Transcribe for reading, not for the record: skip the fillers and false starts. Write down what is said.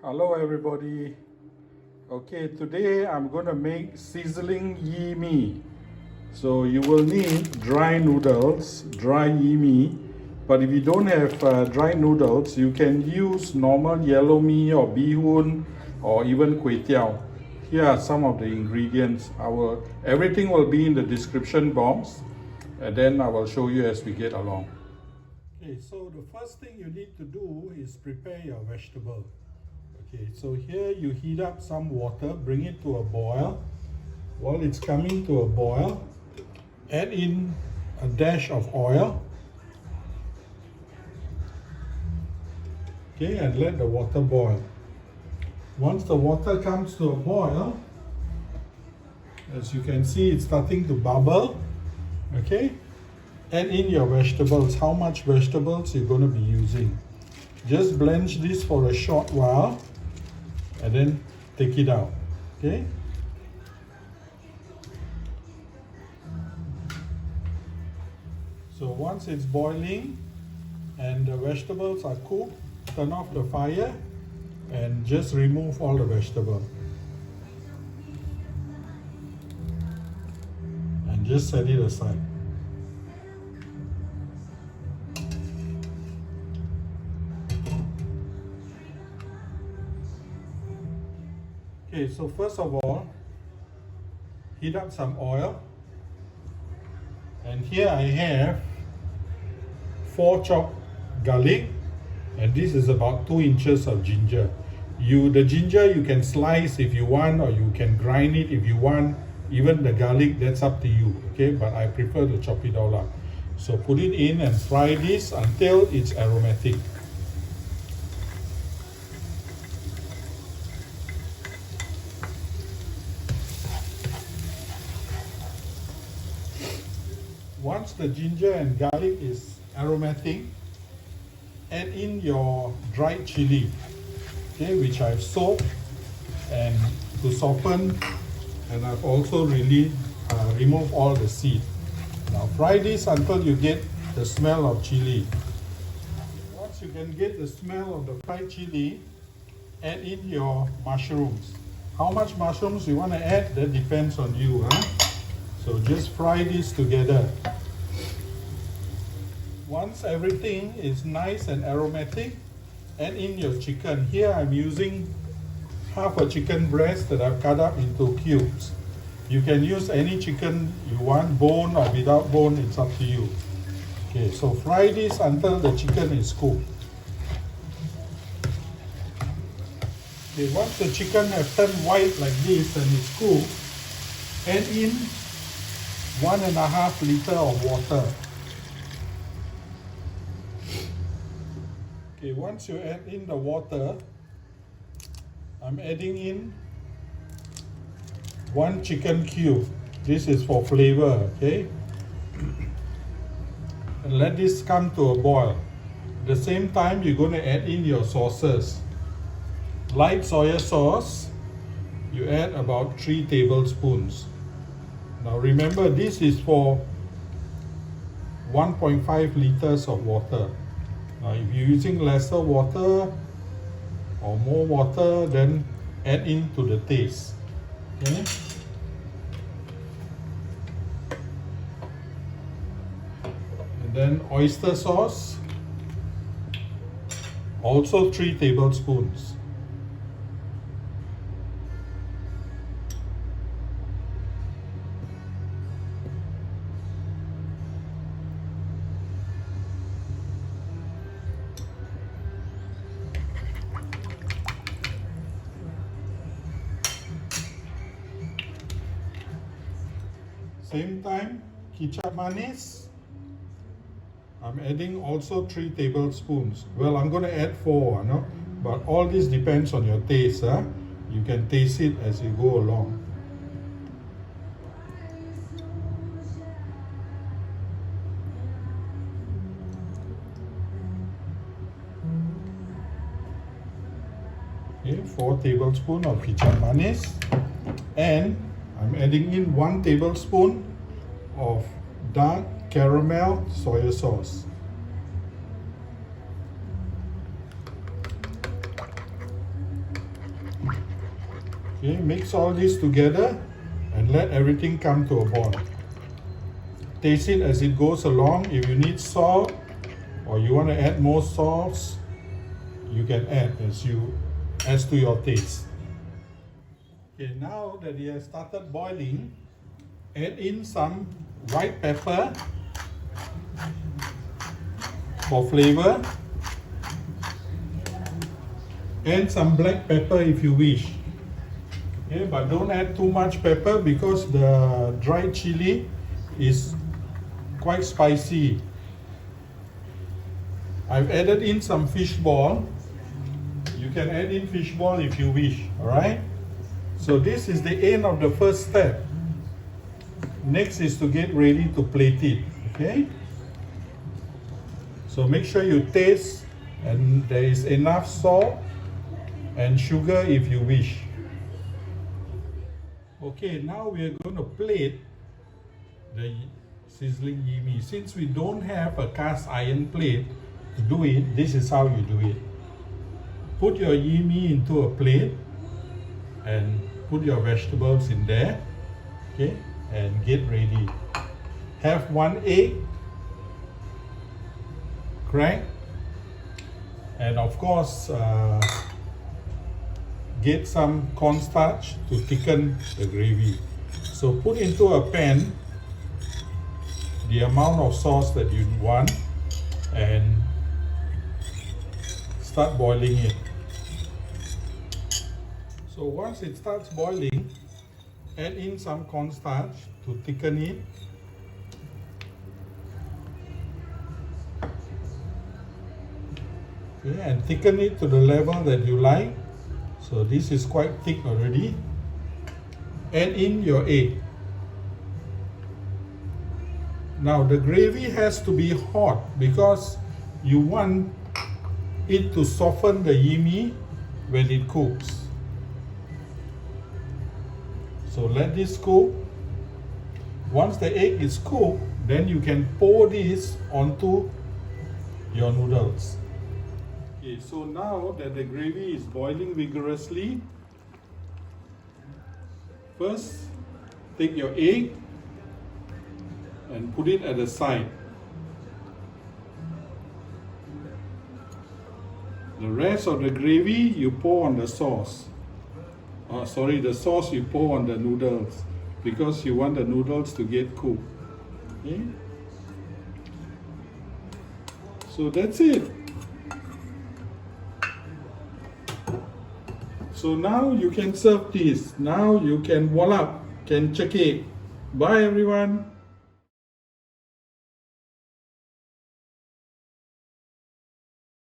Hello everybody. Okay, today I'm going to make Sizzling Yee Mee. So you will need dry noodles, dry yee mee. But if you don't have dry noodles, you can use normal yellow mee or bihun or even kway teow. Here are some of the ingredients. Everything will be in the description box, and then I will show you as we get along. Okay, so the first thing you need to do is prepare your vegetable. Okay, so here you heat up some water, bring it to a boil. While it's coming to a boil, add in a dash of oil. Okay, and let the water boil. Once the water comes to a boil, as you can see, it's starting to bubble. Okay, add in your vegetables. How much vegetables you're going to be using. Just blanch this for a short while and then take it out. Okay. So once it's boiling and the vegetables are cooked, turn off the fire and just remove all the vegetable. And just set it aside. Okay, so first of all, heat up some oil. And here I have 4 chopped garlic, and this is about 2 inches of ginger. The ginger you can slice if you want, or you can grind it if you want. Even the garlic, that's up to you. Okay, but I prefer to chop it all up. So put it in and fry this until it's aromatic. Once the ginger and garlic is aromatic, add in your dried chili, okay, which I've soaked and to soften, and I've also really removed all the seed. Now fry this until you get the smell of chili. Once you can get the smell of the fried chili, add in your mushrooms. How much mushrooms you want to add, that depends on you. So just fry this together. Once everything is nice and aromatic, add in your chicken. Here I'm using half a chicken breast that I've cut up into cubes. You can use any chicken you want, bone or without bone, it's up to you. Okay, so fry this until the chicken is cooked. Okay, once the chicken has turned white like this and it's cooked, add in 1.5 liters of water. Okay, once you add in the water, I'm adding in 1 chicken cube. This is for flavor, okay? And let this come to a boil. At the same time, you're going to add in your sauces. Light soya sauce, you add about 3 tablespoons. Now remember, this is for 1.5 liters of water. Now if you're using lesser water or more water, then add in to the taste. Okay? And then oyster sauce, also 3 tablespoons. Same time, Kicap Manis, I'm adding also 3 tablespoons. Well, I'm going to add 4, no? But all this depends on your taste. You can taste it as you go along. Okay, 4 tablespoons of Kicap Manis, and I'm adding in 1 tablespoon of dark caramel soya sauce. Okay, mix all this together and let everything come to a boil. Taste it as it goes along. If you need salt or you want to add more sauce, you can add as to your taste. Okay, now that it has started boiling, add in some white pepper for flavor and some black pepper if you wish. Okay, but don't add too much pepper because the dried chili is quite spicy. I've added in some fish ball. You can add in fish ball if you wish, alright? So this is the end of the first step. Next is to get ready to plate it, okay? So make sure you taste and there is enough salt and sugar if you wish. Okay, now we are going to plate the Sizzling Yee Mee. Since we don't have a cast iron plate to do it, this is how you do it. Put your yee mee into a plate and put your vegetables in there, okay, and get ready. Have 1 egg, crack, and of course get some cornstarch to thicken the gravy. So put into a pan the amount of sauce that you want and start boiling it. So once it starts boiling, add in some cornstarch to thicken it. Okay, and thicken it to the level that you like. So this is quite thick already. Add in your egg. Now the gravy has to be hot because you want it to soften the yee mee when it cooks. So let this cook. Once the egg is cooked, then you can pour this onto your noodles. Okay, so now that the gravy is boiling vigorously, first take your egg and put it at the side. The rest of the gravy you pour on the sauce. The sauce you pour on the noodles because you want the noodles to get cooked. Okay? So that's it. So now you can serve this. Now you can voila, can check it. Bye everyone.